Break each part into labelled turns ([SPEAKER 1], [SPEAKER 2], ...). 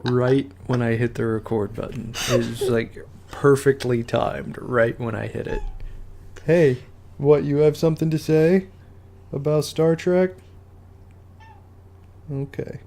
[SPEAKER 1] right when I hit the record button. It was like perfectly timed right when I hit it. Hey, what, you have something to say about Star Trek? Okay.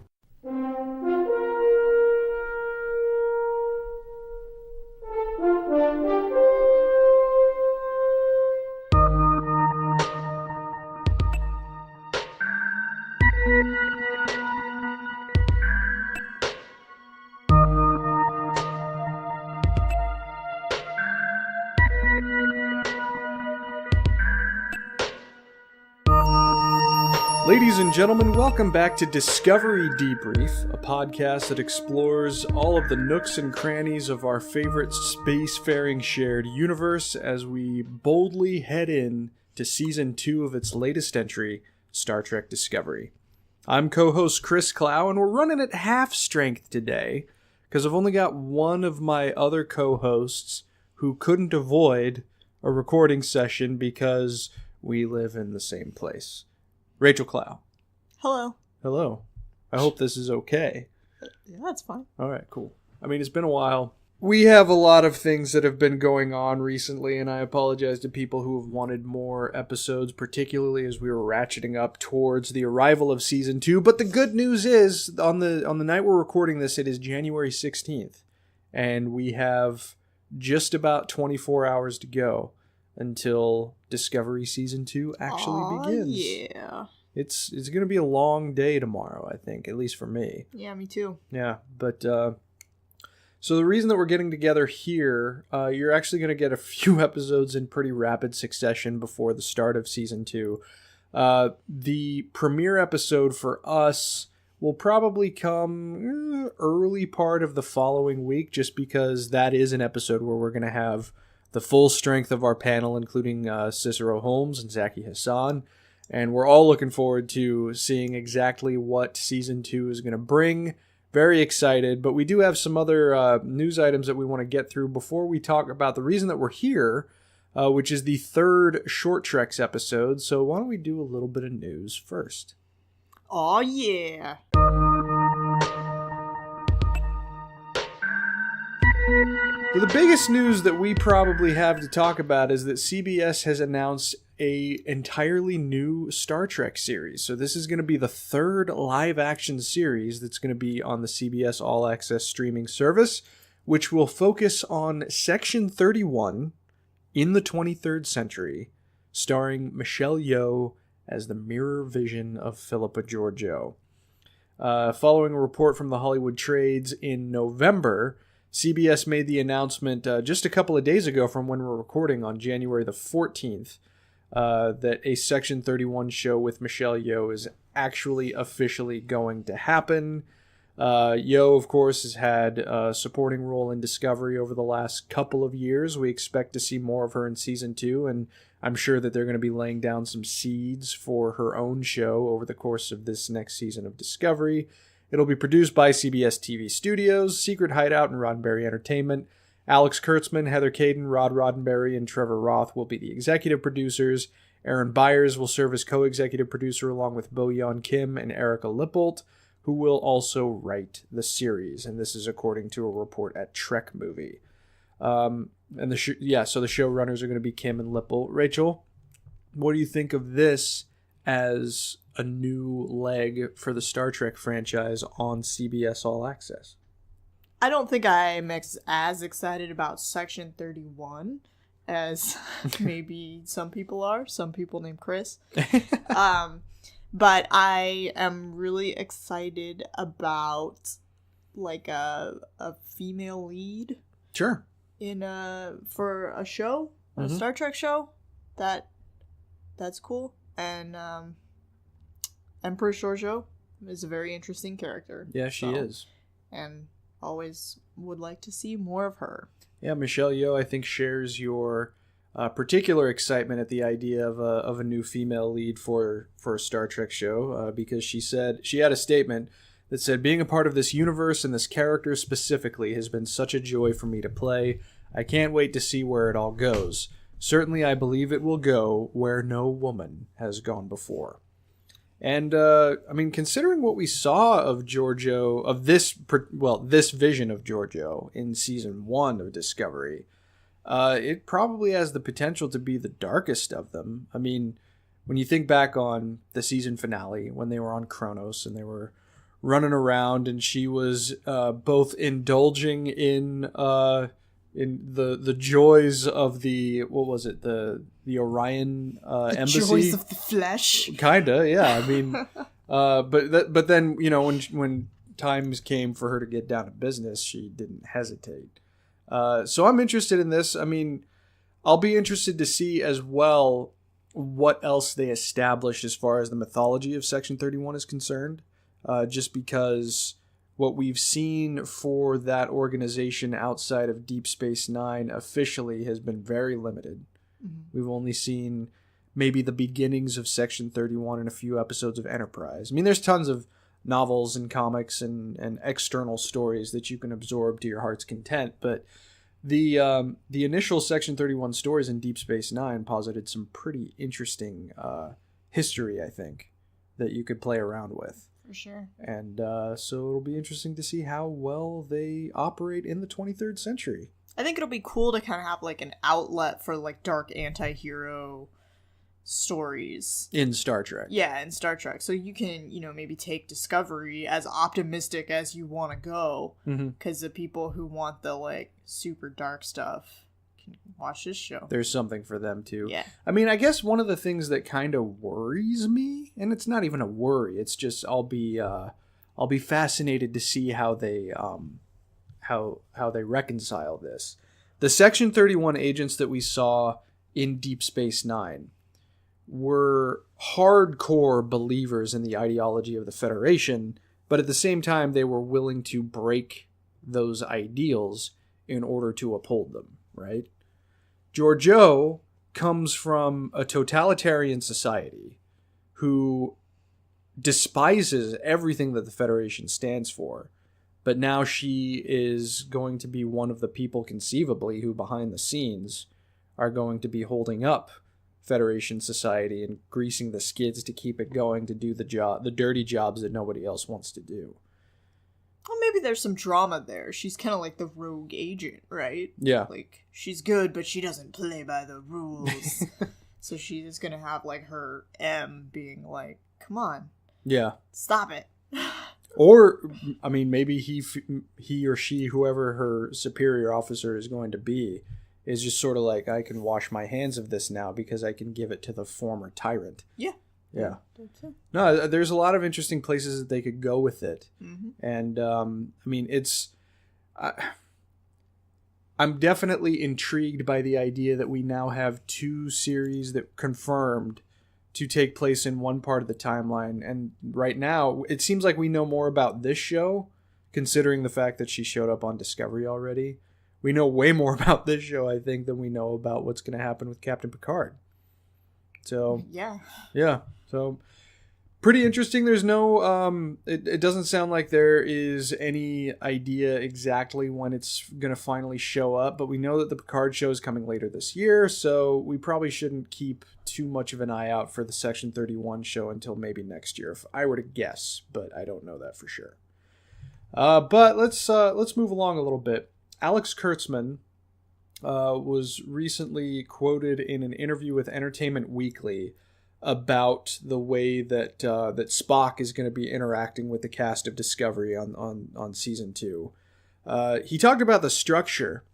[SPEAKER 1] Ladies and gentlemen, welcome back to Discovery Debrief, a podcast that explores all of the nooks and crannies of our favorite spacefaring shared universe as we boldly head in to Season 2 of its latest entry, Star Trek Discovery. I'm co-host Chris Clow, and we're running at half strength today because I've only got one of my other co-hosts who couldn't avoid a recording session because we live in the same place. Rachael Clow.
[SPEAKER 2] Hello.
[SPEAKER 1] Hello. I hope this is okay.
[SPEAKER 2] Yeah, that's fine.
[SPEAKER 1] All right, cool. I mean, it's been a while. We have a lot of things that have been going on recently, and I apologize to people who have wanted more episodes, particularly as we were ratcheting up towards the arrival of Season 2. But the good news is, on the night we're recording this, it is January 16th, and we have just about 24 hours to go until Discovery Season 2 actually begins.
[SPEAKER 2] Yeah.
[SPEAKER 1] It's going to be a long day tomorrow, I think, at least for me.
[SPEAKER 2] Yeah, me too.
[SPEAKER 1] Yeah, but so the reason that we're getting together here, you're actually going to get a few episodes in pretty rapid succession before the start of Season 2. The premiere episode for us will probably come early part of the following week, just because that is an episode where we're going to have the full strength of our panel, including Cicero Holmes and Zaki Hassan. And we're all looking forward to seeing exactly what Season 2 is going to bring. Very excited, but we do have some other news items that we want to get through before we talk about the reason that we're here, which is the third Short Treks episode. So why don't we do a little bit of news first?
[SPEAKER 2] Oh yeah.
[SPEAKER 1] So the biggest news that we probably have to talk about is that CBS has announced a entirely new Star Trek series. So this is going to be the third live-action series that's going to be on the CBS All-Access streaming service, which will focus on Section 31 in the 23rd century, starring Michelle Yeoh as the mirror vision of Philippa Georgiou. Following a report from the Hollywood Trades in November, CBS made the announcement just a couple of days ago from when we're recording on January the 14th that a Section 31 show with Michelle Yeoh is actually officially going to happen. Yeoh, of course, has had a supporting role in Discovery over the last couple of years. We expect to see more of her in Season 2, and I'm sure that they're going to be laying down some seeds for her own show over the course of this next season of Discovery. It'll be produced by CBS TV Studios, Secret Hideout, and Roddenberry Entertainment. Alex Kurtzman, Heather Caden, Rod Roddenberry, and Trevor Roth will be the executive producers. Aaron Byers will serve as co-executive producer along with Bo-Yeon Kim and Erica Lippold, who will also write the series. And this is according to a report at Trek Movie. So the showrunners are going to be Kim and Lippold. Rachel, what do you think of this as a new leg for the Star Trek franchise on CBS All Access?
[SPEAKER 2] I don't think I'm as excited about Section 31 as maybe some people are. Some people named Chris. But I am really excited about like a female lead.
[SPEAKER 1] Sure.
[SPEAKER 2] For a show, a Star Trek show. That's cool. And Empress Georgiou is a very interesting character.
[SPEAKER 1] Yeah, she is.
[SPEAKER 2] And always would like to see more of her.
[SPEAKER 1] Yeah, Michelle Yeoh, I think, shares your particular excitement at the idea of a new female lead for a Star Trek show, because she had a statement that said, "Being a part of this universe and this character specifically has been such a joy for me to play. I can't wait to see where it all goes. Certainly, I believe it will go where no woman has gone before." And, I mean, considering what we saw of Giorgio, of this vision of Giorgio in season 1 of Discovery, it probably has the potential to be the darkest of them. I mean, when you think back on the season finale, when they were on Kronos and they were running around and she was both indulging in the joys of the, what was it, the Orion embassy?
[SPEAKER 2] Joys of the flesh.
[SPEAKER 1] Kinda, yeah. I mean, but then, you know, when times came for her to get down to business, she didn't hesitate. So I'm interested in this. I mean, I'll be interested to see as well what else they establish as far as the mythology of Section 31 is concerned. Just because what we've seen for that organization outside of Deep Space Nine officially has been very limited. Mm-hmm. We've only seen maybe the beginnings of Section 31 and a few episodes of Enterprise. I mean, there's tons of novels and comics and external stories that you can absorb to your heart's content, but the initial Section 31 stories in Deep Space Nine posited some pretty interesting history, I think, that you could play around with.
[SPEAKER 2] For sure. And
[SPEAKER 1] so it'll be interesting to see how well they operate in the 23rd century.
[SPEAKER 2] I think it'll be cool to kind of have like an outlet for like dark anti-hero stories
[SPEAKER 1] in Star Trek.
[SPEAKER 2] Yeah, in Star Trek. So you can, maybe take Discovery as optimistic as you want to go, because the people who want the like super dark stuff can watch this show.
[SPEAKER 1] There's something for them too.
[SPEAKER 2] Yeah.
[SPEAKER 1] I mean, I guess one of the things that kind of worries me, and it's not even a worry, it's just I'll be fascinated to see how they reconcile this. The Section 31 agents that we saw in Deep Space Nine were hardcore believers in the ideology of the Federation, but at the same time they were willing to break those ideals in order to uphold them, right? Giorgio comes from a totalitarian society who despises everything that the Federation stands for, but now she is going to be one of the people conceivably who behind the scenes are going to be holding up Federation society and greasing the skids to keep it going, to do the dirty jobs that nobody else wants to do.
[SPEAKER 2] Well, maybe there's some drama there. She's kind of like the rogue agent, right?
[SPEAKER 1] Yeah.
[SPEAKER 2] Like, she's good, but she doesn't play by the rules. So she's going to have, like, her M being like, come on.
[SPEAKER 1] Yeah.
[SPEAKER 2] Stop it.
[SPEAKER 1] Or, I mean, maybe he or she, whoever her superior officer is going to be, is just sort of like, I can wash my hands of this now because I can give it to the former tyrant.
[SPEAKER 2] Yeah.
[SPEAKER 1] Yeah. No, there's a lot of interesting places that they could go with it. Mm-hmm. And, I mean, I'm definitely intrigued by the idea that we now have 2 series that confirmed to take place in one part of the timeline. And right now, it seems like we know more about this show, considering the fact that she showed up on Discovery already. We know way more about this show, I think, than we know about what's going to happen with Captain Picard. So, yeah. So, pretty interesting. There's no, it doesn't sound like there is any idea exactly when it's going to finally show up, but we know that the Picard show is coming later this year, so we probably shouldn't keep too much of an eye out for the Section 31 show until maybe next year, if I were to guess, but I don't know that for sure. But let's move along a little bit. Alex Kurtzman was recently quoted in an interview with Entertainment Weekly about the way that that Spock is going to be interacting with the cast of Discovery on season 2. He talked about the structure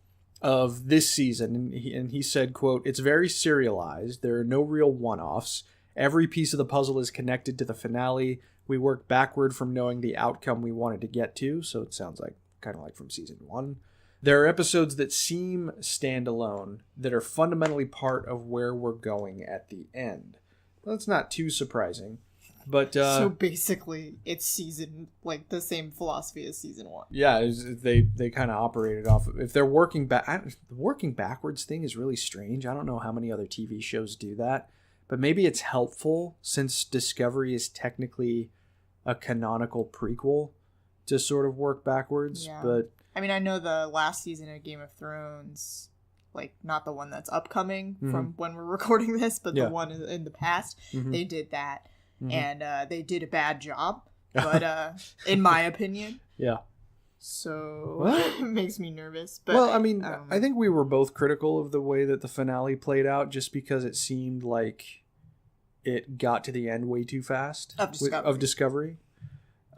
[SPEAKER 1] of this season, and he said, quote, "It's very serialized. There are no real one-offs. Every piece of the puzzle is connected to the finale. We work backward from knowing the outcome we wanted to get to," so it sounds like kind of like from season 1. "There are episodes that seem standalone that are fundamentally part of where we're going at the end." Well, that's not too surprising, but
[SPEAKER 2] so basically, it's season like the same philosophy as season 1.
[SPEAKER 1] Yeah, they kind of operated off of, if they're working back. The working backwards thing is really strange. I don't know how many other TV shows do that, but maybe it's helpful since Discovery is technically a canonical prequel to sort of work backwards. Yeah. But
[SPEAKER 2] I mean, I know the last season of Game of Thrones, like not the one that's upcoming from when we're recording this, but the one in the past, they did that. and they did a bad job, but in my opinion.
[SPEAKER 1] Yeah.
[SPEAKER 2] So it makes me nervous. But
[SPEAKER 1] well, I mean, I think we were both critical of the way that the finale played out, just because it seemed like it got to the end way too fast of Discovery.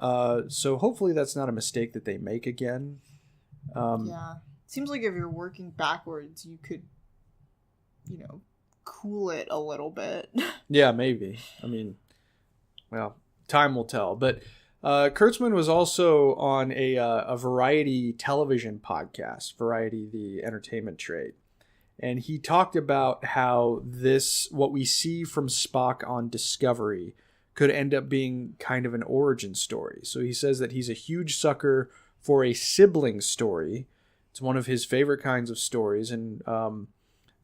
[SPEAKER 1] So hopefully that's not a mistake that they make again.
[SPEAKER 2] Yeah. Seems like if you're working backwards, you could, cool it a little bit.
[SPEAKER 1] Yeah, maybe. I mean, well, time will tell. But Kurtzman was also on a variety television podcast, Variety, the entertainment trade. And he talked about how what we see from Spock on Discovery could end up being kind of an origin story. So he says that he's a huge sucker for a sibling story. It's one of his favorite kinds of stories. And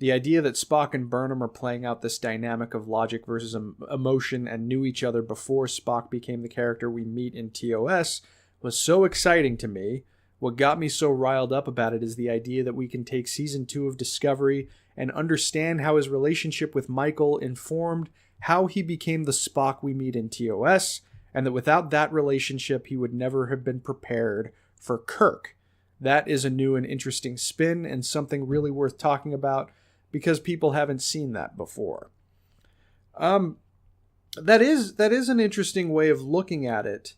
[SPEAKER 1] the idea that Spock and Burnham are playing out this dynamic of logic versus emotion and knew each other before Spock became the character we meet in TOS was so exciting to me. What got me so riled up about it is the idea that we can take season 2 of Discovery and understand how his relationship with Michael informed how he became the Spock we meet in TOS, and that without that relationship, he would never have been prepared for Kirk. That is a new and interesting spin and something really worth talking about, because people haven't seen that before. That is an interesting way of looking at it,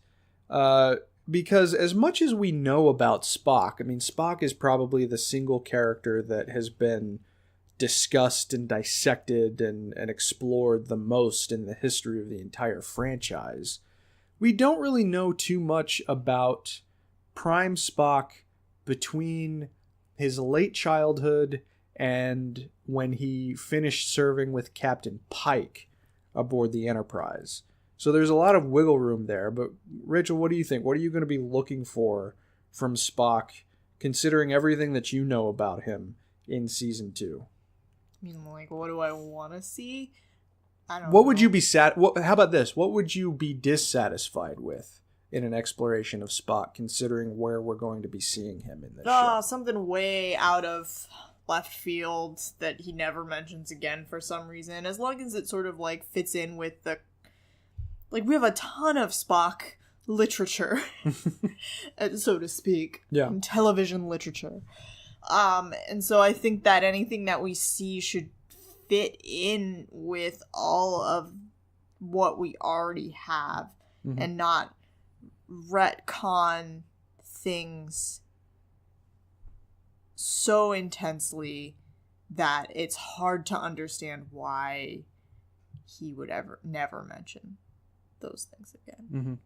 [SPEAKER 1] because as much as we know about Spock, I mean, Spock is probably the single character that has been discussed and dissected and explored the most in the history of the entire franchise. We don't really know too much about Prime Spock between his late childhood and when he finished serving with Captain Pike aboard the Enterprise. So there's a lot of wiggle room there. But Rachel, what do you think? What are you going to be looking for from Spock, considering everything that you know about him in season 2?
[SPEAKER 2] I mean, like, what do I want to see? I don't know.
[SPEAKER 1] What would you be how about this? What would you be dissatisfied with in an exploration of Spock, considering where we're going to be seeing him in this show?
[SPEAKER 2] Something way out of left field that he never mentions again for some reason, as long as it sort of like fits in with the, like, we have a ton of Spock literature, so to speak, in television literature, and so I think that anything that we see should fit in with all of what we already have, and not retcon things so intensely that it's hard to understand why he would never mention those things again.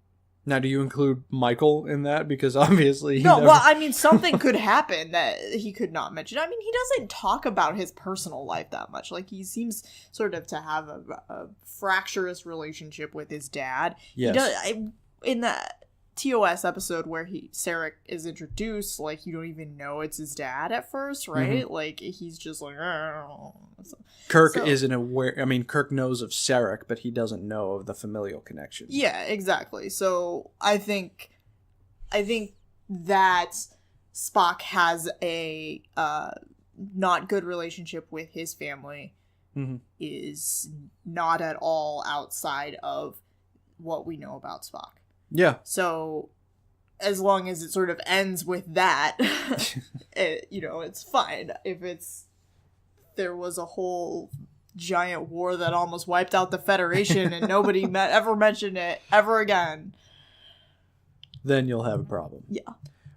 [SPEAKER 1] Now, do you include Michael in that? Because obviously
[SPEAKER 2] well, I mean, something could happen that he could not mention. I mean, he doesn't talk about his personal life that much. Like, he seems sort of to have a fractious relationship with his dad.
[SPEAKER 1] Yes.
[SPEAKER 2] In the TOS episode where Sarek is introduced, like, you don't even know it's his dad at first, right? Like, he's just like,
[SPEAKER 1] Kirk isn't aware. I mean, Kirk knows of Sarek, but he doesn't know of the familial connection.
[SPEAKER 2] Yeah, exactly. So I think that Spock has a not good relationship with his family, is not at all outside of what we know about Spock.
[SPEAKER 1] Yeah.
[SPEAKER 2] So as long as it sort of ends with that, it's fine. If there was a whole giant war that almost wiped out the Federation and nobody ever mentioned it ever again,
[SPEAKER 1] then you'll have a problem.
[SPEAKER 2] Yeah.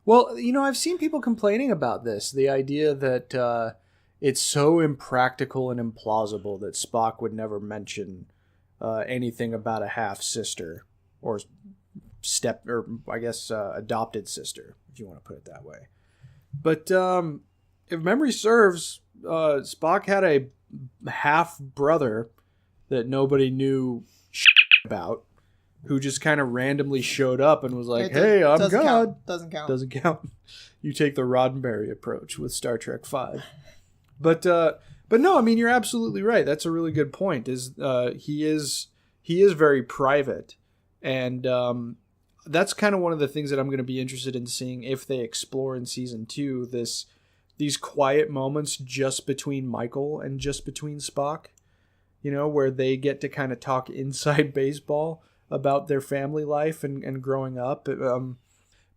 [SPEAKER 1] Well, I've seen people complaining about this. The idea that it's so impractical and implausible that Spock would never mention anything about a half-sister or adopted sister, if you want to put it that way. But if memory serves, Spock had a half brother that nobody knew about, who just kind of randomly showed up and was like, "Hey, I'm God."
[SPEAKER 2] Doesn't
[SPEAKER 1] count. You take the Roddenberry approach with Star Trek V. But no, I mean, you're absolutely right. That's a really good point. He is very private, and that's kind of one of the things that I'm going to be interested in seeing if they explore in season 2, these quiet moments just between Michael and just between Spock. where they get to kind of talk inside baseball about their family life and growing up.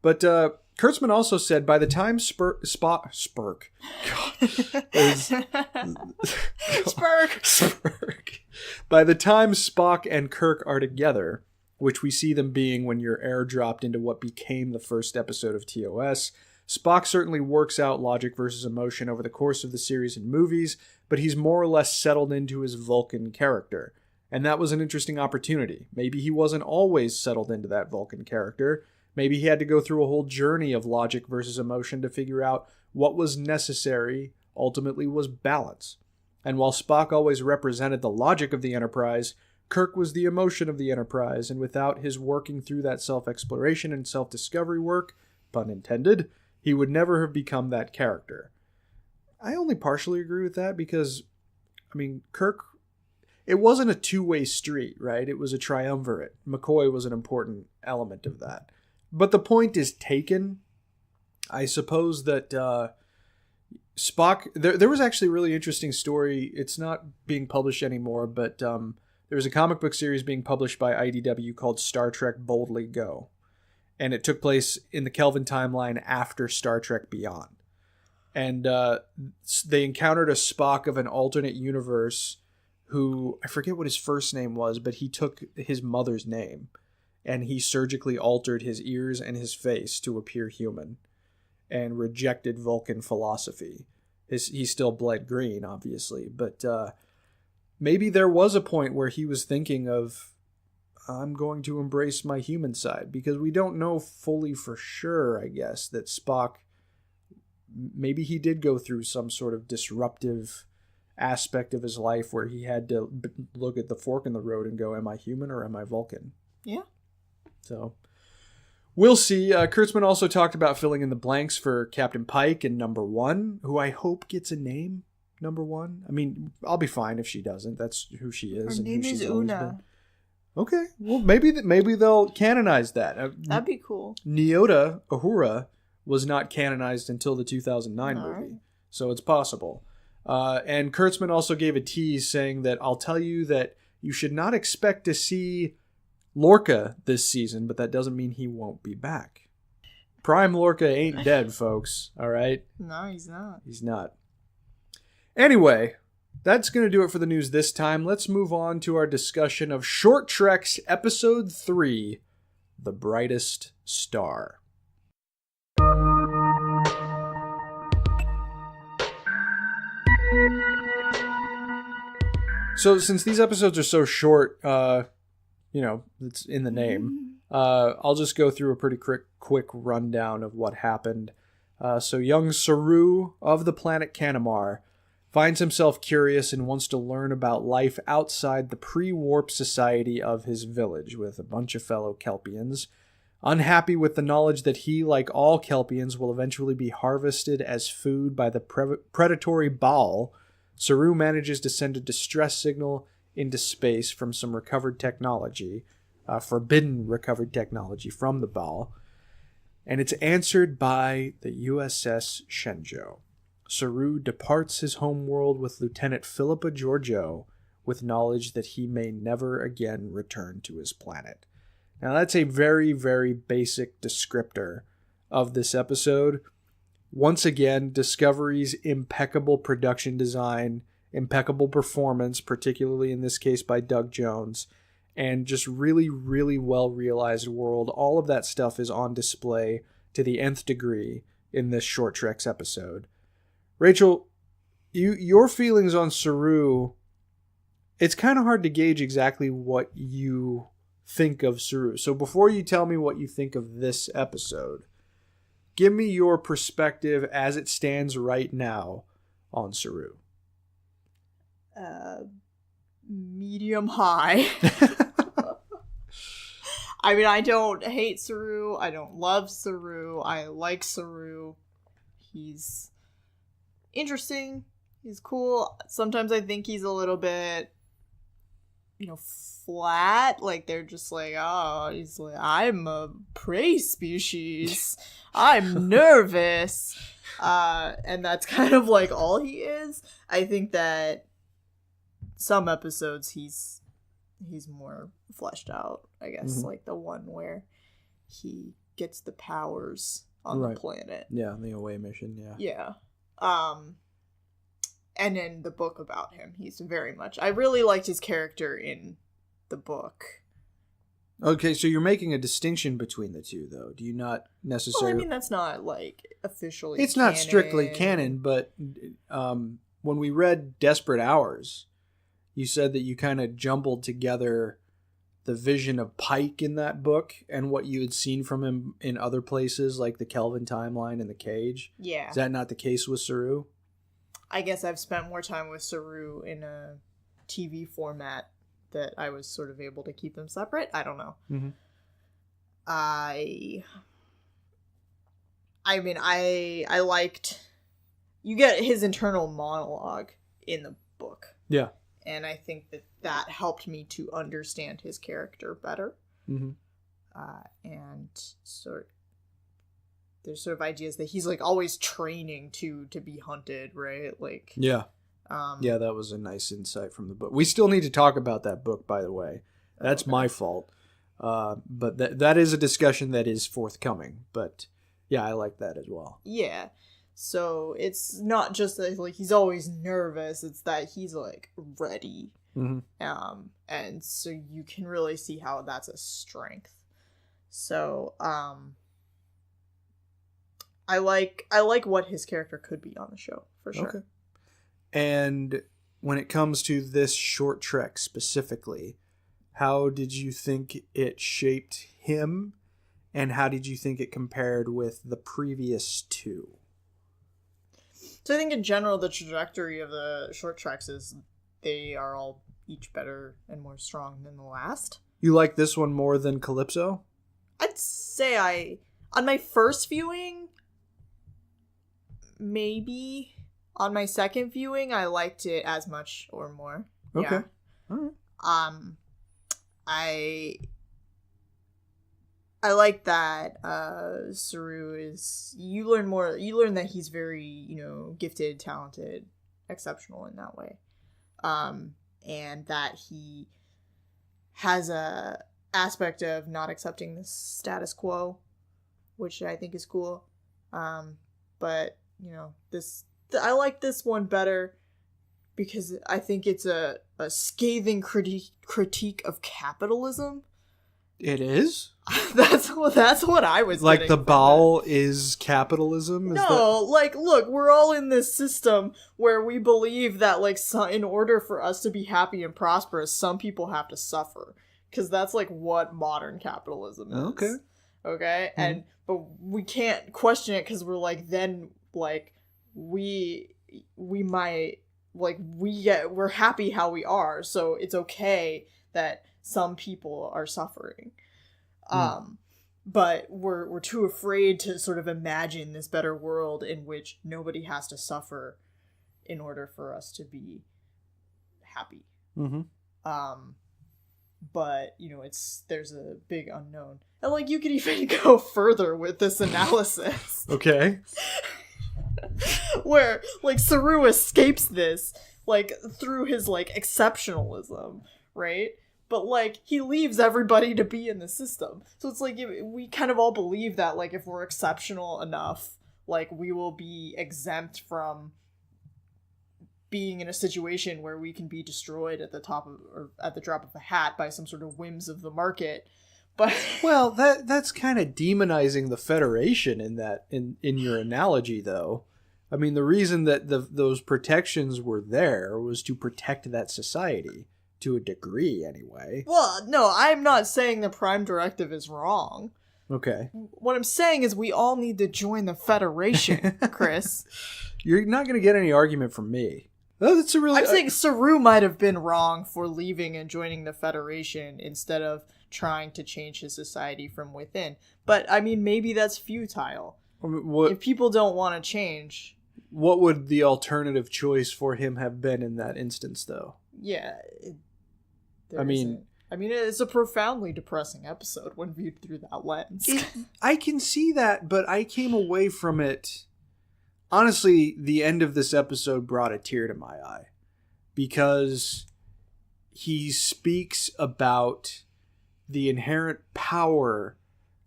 [SPEAKER 1] But Kurtzman also said by the time Spurk. By the time Spock and Kirk are together, which we see them being when you're airdropped into what became the first episode of TOS, Spock certainly works out logic versus emotion over the course of the series and movies, but he's more or less settled into his Vulcan character. And that was an interesting opportunity. Maybe he wasn't always settled into that Vulcan character. Maybe he had to go through a whole journey of logic versus emotion to figure out what was necessary, ultimately was balance. And while Spock always represented the logic of the Enterprise, Kirk was the emotion of the Enterprise, and without his working through that self-exploration and self-discovery work, pun intended, he would never have become that character. I only partially agree with that because, Kirk, it wasn't a two-way street, right? It was a triumvirate. McCoy was an important element of that. But the point is taken. I suppose that Spock... There was actually a really interesting story. It's not being published anymore, but there was a comic book series being published by IDW called Star Trek Boldly Go. And it took place in the Kelvin timeline after Star Trek Beyond. And they encountered a Spock of an alternate universe who, I forget what his first name was, but he took his mother's name. And he surgically altered his ears and his face to appear human. And rejected Vulcan philosophy. He still bled green, obviously. But maybe there was a point where he was thinking of, I'm going to embrace my human side, because we don't know fully for sure, I guess, that Spock, maybe he did go through some sort of disruptive aspect of his life where he had to look at the fork in the road and go, am I human or am I Vulcan?
[SPEAKER 2] Yeah.
[SPEAKER 1] So we'll see. Kurtzman also talked about filling in the blanks for Captain Pike and Number One, who I hope gets a name, Number One. I'll be fine if she doesn't. That's who she is.
[SPEAKER 2] Her name is Una.
[SPEAKER 1] Okay, well, maybe they'll canonize that.
[SPEAKER 2] That'd be cool.
[SPEAKER 1] Nyota Uhura was not canonized until the 2009 movie,
[SPEAKER 2] right.
[SPEAKER 1] So it's possible. And Kurtzman also gave a tease saying that I'll tell you that you should not expect to see Lorca this season, but that doesn't mean he won't be back. Prime Lorca ain't dead, folks, all right?
[SPEAKER 2] No, he's not.
[SPEAKER 1] He's not. Anyway... That's going to do it for the news this time. Let's move on to our discussion of Short Trek's Episode 3, The Brightest Star. So since these episodes are so short, it's in the name, I'll just go through a pretty quick rundown of what happened. So young Saru of the planet Canamar finds himself curious and wants to learn about life outside the pre-warp society of his village with a bunch of fellow Kelpiens. Unhappy with the knowledge that he, like all Kelpiens, will eventually be harvested as food by the predatory Baal, Saru manages to send a distress signal into space from some recovered technology, forbidden recovered technology from the Baal, and it's answered by the USS Shenzhou. Saru departs his homeworld with Lieutenant Philippa Georgiou with knowledge that he may never again return to his planet. Now that's a very, very basic descriptor of this episode. Once again, Discovery's impeccable production design, impeccable performance, particularly in this case by Doug Jones, and just really, really well-realized world. All of that stuff is on display to the nth degree in this Short Treks episode. Rachel, your feelings on Saru, it's kind of hard to gauge exactly what you think of Saru. So before you tell me what you think of this episode, give me your perspective as it stands right now on Saru.
[SPEAKER 2] Medium high. I don't hate Saru. I don't love Saru. I like Saru. He's interesting. He's cool. Sometimes I think he's a little bit, flat. Like, they're just like, oh, he's like, I'm a prey species. I'm nervous. And that's kind of like all he is. I think that some episodes he's more fleshed out, I guess.
[SPEAKER 1] Mm-hmm.
[SPEAKER 2] Like the one where he gets the powers on the planet.
[SPEAKER 1] Yeah, the away mission, yeah.
[SPEAKER 2] Yeah. And in the book about him, he's very much... I really liked his character in the book.
[SPEAKER 1] Okay, so you're making a distinction between the two, though. Do you not necessarily...
[SPEAKER 2] Well, I mean, that's not, like, officially
[SPEAKER 1] It's not strictly canon, but when we read Desperate Hours, you said that you kind of jumbled together the vision of Pike in that book and what you had seen from him in other places, like the Kelvin timeline and the Cage.
[SPEAKER 2] Yeah.
[SPEAKER 1] Is that not the case with Saru?
[SPEAKER 2] I guess I've spent more time with Saru in a TV format that I was sort of able to keep them separate. I don't know.
[SPEAKER 1] Mm-hmm.
[SPEAKER 2] I mean, I liked... You get his internal monologue in the book.
[SPEAKER 1] Yeah.
[SPEAKER 2] And I think that helped me to understand his character better.
[SPEAKER 1] Mm-hmm.
[SPEAKER 2] And there's sort of ideas that he's, like, always training to be hunted, right? Like...
[SPEAKER 1] Yeah. Yeah, that was a nice insight from the book. We still need to talk about that book, by the way. That's my fault. But that is a discussion that is forthcoming. But yeah, I like that as well.
[SPEAKER 2] Yeah. So it's not just that, like, he's always nervous. It's that he's, like, ready.
[SPEAKER 1] Mm-hmm.
[SPEAKER 2] And so you can really see how that's a strength. So I like what his character could be on the show, for sure.
[SPEAKER 1] Okay. And when it comes to this short trek specifically, how did you think it shaped him, and how did you think it compared with the previous two?
[SPEAKER 2] So I think in general, the trajectory of the short treks is they are all each better and more strong than the last.
[SPEAKER 1] You like this one more than Calypso?
[SPEAKER 2] I'd say on my first viewing, maybe. On my second viewing, I liked it as much or more.
[SPEAKER 1] Okay.
[SPEAKER 2] Yeah.
[SPEAKER 1] All right.
[SPEAKER 2] I like that Saru is... You learn that he's very, gifted, talented, exceptional in that way. And that he has a aspect of not accepting the status quo, which I think is cool. But, I like this one better because I think it's a scathing critique of capitalism.
[SPEAKER 1] It is?
[SPEAKER 2] That's what I was
[SPEAKER 1] like
[SPEAKER 2] getting
[SPEAKER 1] the
[SPEAKER 2] from
[SPEAKER 1] ball
[SPEAKER 2] it.
[SPEAKER 1] is capitalism?
[SPEAKER 2] Look, we're all in this system where we believe that, like, in order for us to be happy and prosperous, some people have to suffer. Because that's, like, what modern capitalism is. Okay? Mm-hmm. But we can't question it because we're like, then, like... we might, like, we're happy how we are, so it's okay that some people are suffering. But we're too afraid to sort of imagine this better world in which nobody has to suffer in order for us to be happy.
[SPEAKER 1] Mm-hmm.
[SPEAKER 2] But, there's a big unknown. And, like, you could even go further with this analysis.
[SPEAKER 1] Okay.
[SPEAKER 2] Where, like, Saru escapes this, like, through his, like, exceptionalism, right? But, like, he leaves everybody to be in the system. So it's like, we kind of all believe that, like, if we're exceptional enough, like, we will be exempt from being in a situation where we can be destroyed at the drop of a hat by some sort of whims of the market. But
[SPEAKER 1] well, that's kind of demonizing the Federation in your analogy, though. I mean, the reason that those protections were there was to protect that society, to a degree, anyway.
[SPEAKER 2] Well, no, I'm not saying the Prime Directive is wrong.
[SPEAKER 1] Okay.
[SPEAKER 2] What I'm saying is we all need to join the Federation, Chris.
[SPEAKER 1] You're not going to get any argument from me. I'm
[SPEAKER 2] saying Saru might have been wrong for leaving and joining the Federation instead of trying to change his society from within. But, I mean, maybe that's futile. If people don't want to change...
[SPEAKER 1] What would the alternative choice for him have been in that instance, though?
[SPEAKER 2] Yeah.
[SPEAKER 1] It's
[SPEAKER 2] a profoundly depressing episode when viewed through that lens.
[SPEAKER 1] I can see that, but I came away from it... Honestly, the end of this episode brought a tear to my eye. Because he speaks about the inherent power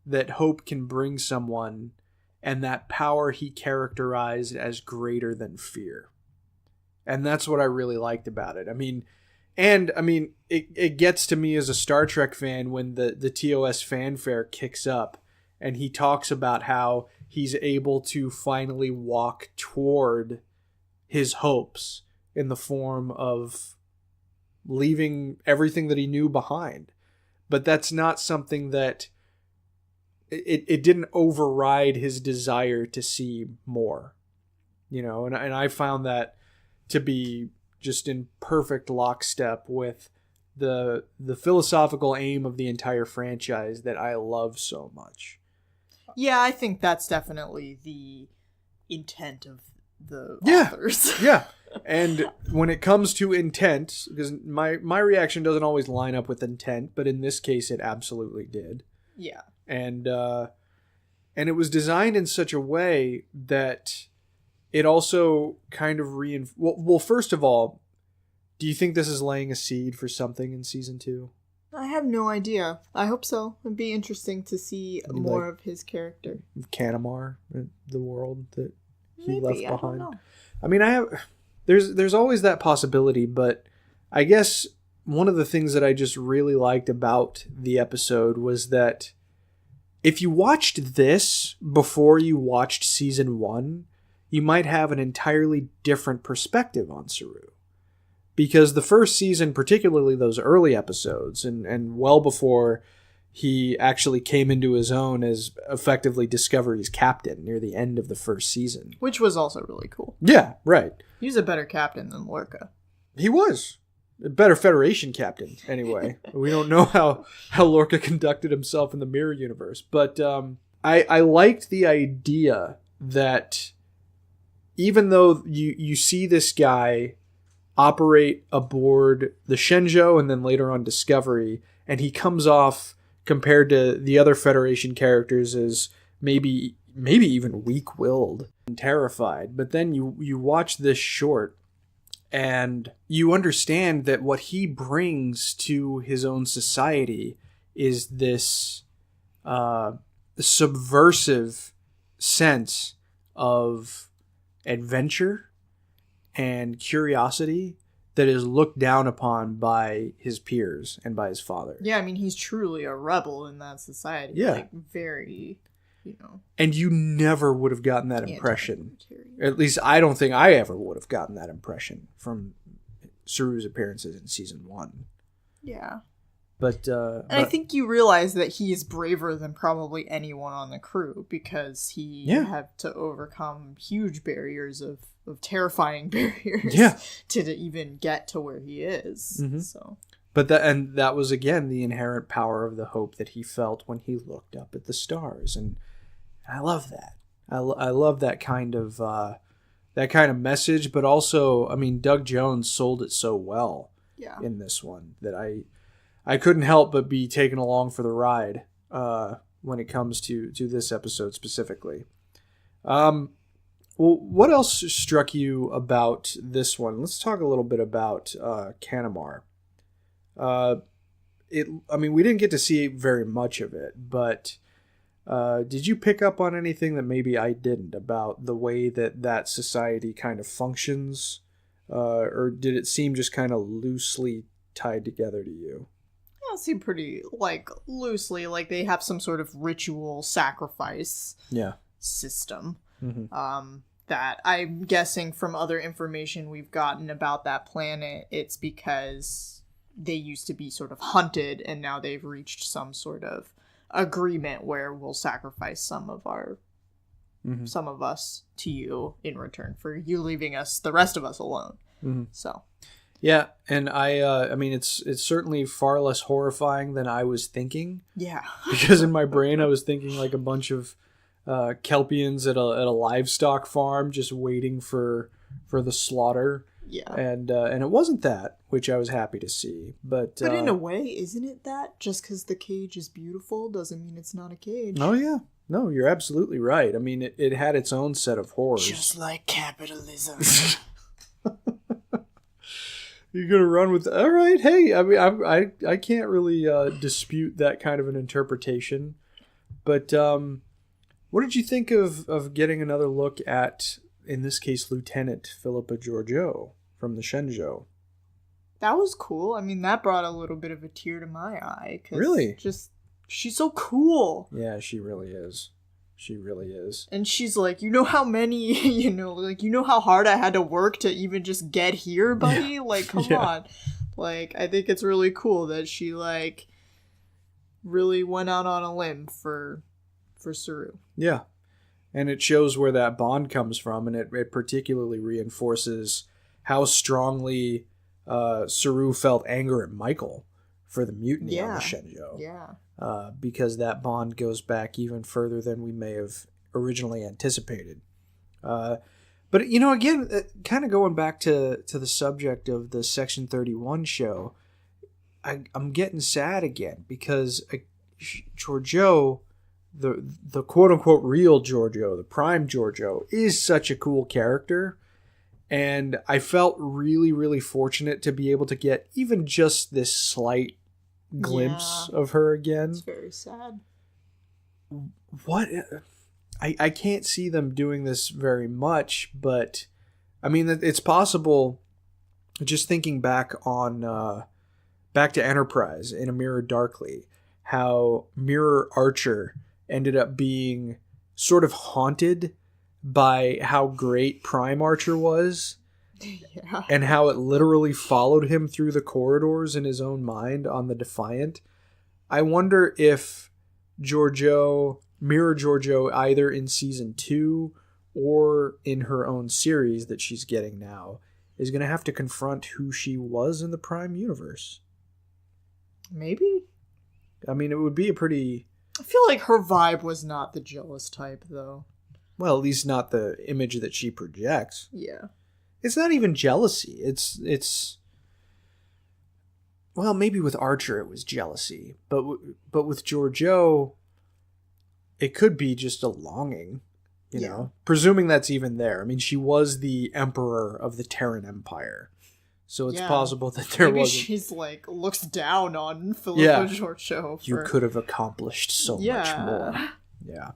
[SPEAKER 1] that hope can bring someone, and that power he characterized as greater than fear. And that's what I really liked about it. It gets to me as a Star Trek fan when the TOS fanfare kicks up and he talks about how he's able to finally walk toward his hopes in the form of leaving everything that he knew behind. But that's not something that it didn't override his desire to see more, and I found that to be just in perfect lockstep with the philosophical aim of the entire franchise that I love so much.
[SPEAKER 2] Yeah, I think that's definitely the intent of the authors.
[SPEAKER 1] Yeah. And when it comes to intent, because my reaction doesn't always line up with intent, but in this case it absolutely did.
[SPEAKER 2] Yeah.
[SPEAKER 1] And it was designed in such a way that it also kind of well, first of all, do you think this is laying a seed for something in season 2?
[SPEAKER 2] I have no idea. I hope so. It'd be interesting to see more of his character.
[SPEAKER 1] Canamar, the world that he
[SPEAKER 2] Maybe,
[SPEAKER 1] left behind.
[SPEAKER 2] I don't know.
[SPEAKER 1] There's always that possibility, but I guess one of the things that I just really liked about the episode was that if you watched this before you watched season 1, you might have an entirely different perspective on Saru. Because the first season, particularly those early episodes, and well before he actually came into his own as effectively Discovery's captain near the end of the first season.
[SPEAKER 2] Which was also really cool.
[SPEAKER 1] Yeah, right.
[SPEAKER 2] He's a better captain than Lorca.
[SPEAKER 1] He was. A better Federation captain, anyway. We don't know how Lorca conducted himself in the Mirror Universe. But I liked the idea that even though you see this guy operate aboard the Shenzhou and then later on Discovery, and he comes off, compared to the other Federation characters, as maybe even weak-willed and terrified. But then you watch this short, and you understand that what he brings to his own society is this subversive sense of adventure and curiosity that is looked down upon by his peers and by his father.
[SPEAKER 2] Yeah, I mean, he's truly a rebel in that society.
[SPEAKER 1] Yeah.
[SPEAKER 2] Like, very,
[SPEAKER 1] And you never would have gotten that impression. At least I don't think I ever would have gotten that impression from Saru's appearances in season 1.
[SPEAKER 2] Yeah.
[SPEAKER 1] But
[SPEAKER 2] I think you realize that he is braver than probably anyone on the crew, because he had to overcome huge barriers of terrifying barriers to even get to where he is.
[SPEAKER 1] Mm-hmm.
[SPEAKER 2] So,
[SPEAKER 1] but that was again the inherent power of the hope that he felt when he looked up at the stars, and I love that. I love that kind of message, but also, I mean, Doug Jones sold it so well in this one that I couldn't help but be taken along for the ride when it comes to this episode specifically. Well, what else struck you about this one? Let's talk a little bit about Canamar. We didn't get to see very much of it, but did you pick up on anything that maybe I didn't about the way that society kind of functions? Or did it seem just kind of loosely tied together to you?
[SPEAKER 2] It seemed pretty, loosely, they have some sort of ritual sacrifice system.
[SPEAKER 1] Mm-hmm.
[SPEAKER 2] That I'm guessing from other information we've gotten about that planet, it's because they used to be sort of hunted, and now they've reached some sort of agreement where we'll sacrifice some of us to you in return for you leaving us, the rest of us, alone.
[SPEAKER 1] Mm-hmm.
[SPEAKER 2] So.
[SPEAKER 1] Yeah, and it's certainly far less horrifying than I was thinking.
[SPEAKER 2] Yeah.
[SPEAKER 1] Because in my brain I was thinking like a bunch of Kelpiens at a livestock farm just waiting for the slaughter.
[SPEAKER 2] Yeah.
[SPEAKER 1] And it wasn't that, which I was happy to see. But
[SPEAKER 2] in a way, isn't it that? Just because the cage is beautiful doesn't mean it's not a cage.
[SPEAKER 1] Oh, yeah. No, you're absolutely right. I mean, it had its own set of horrors.
[SPEAKER 2] Just like capitalism.
[SPEAKER 1] You're gonna run with all right. Hey, I mean, I can't really dispute that kind of an interpretation. But what did you think of getting another look at, in this case, Lieutenant Philippa Georgiou from the Shenzhou?
[SPEAKER 2] That was cool. I mean, that brought a little bit of a tear to my eye. 'Cause
[SPEAKER 1] really?
[SPEAKER 2] She's so cool.
[SPEAKER 1] Yeah, she really is. She really is.
[SPEAKER 2] And she's like, you know how many, you know how hard I had to work to even just get here, buddy?
[SPEAKER 1] Yeah.
[SPEAKER 2] Like, come on. Like, I think it's really cool that she, like, really went out on a limb for Saru.
[SPEAKER 1] Yeah. And it shows where that bond comes from, and it particularly reinforces how strongly Saru felt anger at Michael for the mutiny on the Shenzhou.
[SPEAKER 2] Yeah.
[SPEAKER 1] Because that bond goes back even further than we may have originally anticipated. But, again, kind of going back to the subject of the Section 31 show, I'm getting sad again because Georgiou, the quote-unquote real Georgiou, the prime Georgiou, is such a cool character. And I felt really, really fortunate to be able to get even just this slight glimpse of her again.
[SPEAKER 2] It's very sad.
[SPEAKER 1] What? I can't see them doing this very much, but I mean, it's possible. Just thinking back to Enterprise in A Mirror Darkly, how Mirror Archer ended up being sort of haunted by how great Prime Archer was.
[SPEAKER 2] Yeah.
[SPEAKER 1] And how it literally followed him through the corridors in his own mind on the Defiant. I wonder if Mirror Georgiou, either in season 2 or in her own series that she's getting now, is going to have to confront who she was in the Prime universe.
[SPEAKER 2] Maybe.
[SPEAKER 1] I mean, it would be a pretty...
[SPEAKER 2] I feel like her vibe was not the jealous type, though.
[SPEAKER 1] Well, at least not the image that she projects.
[SPEAKER 2] Yeah.
[SPEAKER 1] It's not even jealousy. It's well, maybe with Archer it was jealousy, but with Georgiou, it could be just a longing, you know, presuming that's even there. I mean, she was the emperor of the Terran Empire, so it's possible that there
[SPEAKER 2] maybe
[SPEAKER 1] wasn't.
[SPEAKER 2] She's like looks down on Philippa Georgiou.
[SPEAKER 1] You could have accomplished so much more. Yeah.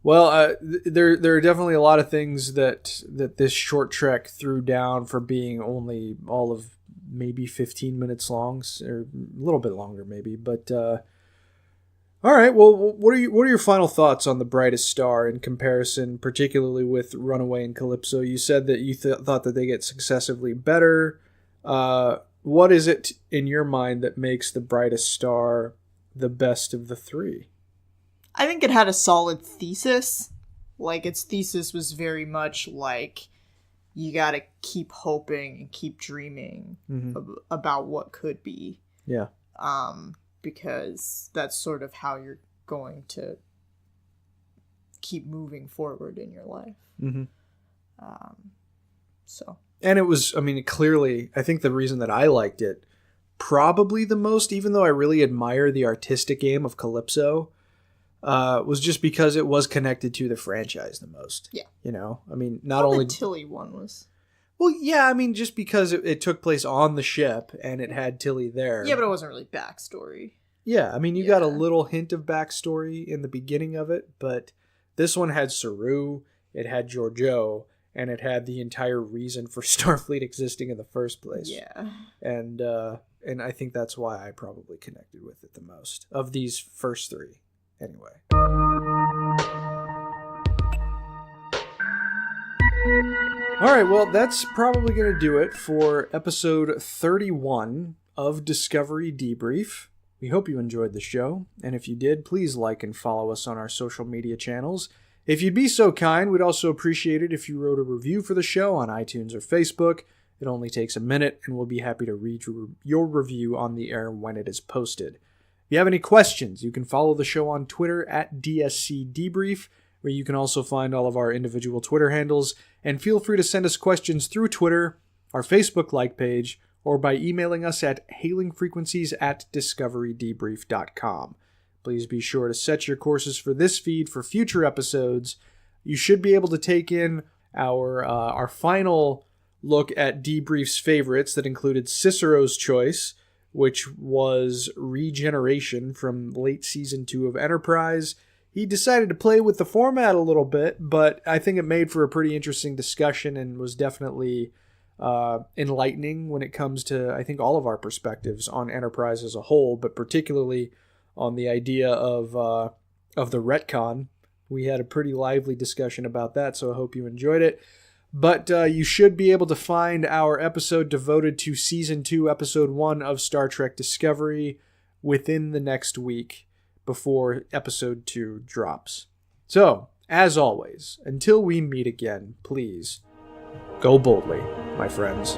[SPEAKER 1] Well, there are definitely a lot of things that this short trek threw down for being only all of maybe 15 minutes long, or a little bit longer maybe. But all right, well, what are your final thoughts on the Brightest Star in comparison, particularly with Runaway and Calypso? You said that you thought that they get successively better. What is it in your mind that makes the Brightest Star the best of the three?
[SPEAKER 2] I think it had a solid thesis. Like, its thesis was very much like, you gotta keep hoping and keep dreaming about what could be.
[SPEAKER 1] Yeah.
[SPEAKER 2] Because that's sort of how you're going to keep moving forward in your life.
[SPEAKER 1] Mm-hmm.
[SPEAKER 2] So.
[SPEAKER 1] And it was, I mean, clearly, I think the reason that I liked it probably the most, even though I really admire the artistic aim of Calypso, was just because it was connected to the franchise the most.
[SPEAKER 2] Yeah.
[SPEAKER 1] You know, I mean, not only...
[SPEAKER 2] the Tilly one was...
[SPEAKER 1] Well, yeah, I mean, just because it took place on the ship and it had Tilly there.
[SPEAKER 2] Yeah, but it wasn't really backstory.
[SPEAKER 1] Yeah, I mean, you got a little hint of backstory in the beginning of it, but this one had Saru, it had Georgiou, and it had the entire reason for Starfleet existing in the first place.
[SPEAKER 2] Yeah.
[SPEAKER 1] And I think that's why I probably connected with it the most of these first three. Anyway. All right, well, that's probably going to do it for episode 31 of Discovery Debrief. We hope you enjoyed the show, and if you did, please like and follow us on our social media channels. If you'd be so kind, we'd also appreciate it if you wrote a review for the show on iTunes or Facebook. It only takes a minute, and we'll be happy to read your review on the air when it is posted. If you have any questions, you can follow the show on Twitter at DSC Debrief, where you can also find all of our individual Twitter handles, and feel free to send us questions through Twitter, our Facebook like page, or by emailing us at hailingfrequencies@discoverydebrief.com. Please be sure to set your courses for this feed for future episodes. You should be able to take in our final look at Debrief's favorites that included Cicero's Choice, which was regeneration from late season 2 of Enterprise. He decided to play with the format a little bit, but I think it made for a pretty interesting discussion and was definitely enlightening when it comes to, I think, all of our perspectives on Enterprise as a whole, but particularly on the idea of the retcon. We had a pretty lively discussion about that, so I hope you enjoyed it. But you should be able to find our episode devoted to Season 2, Episode 1 of Star Trek Discovery within the next week before Episode 2 drops. So, as always, until we meet again, please, go boldly, my friends.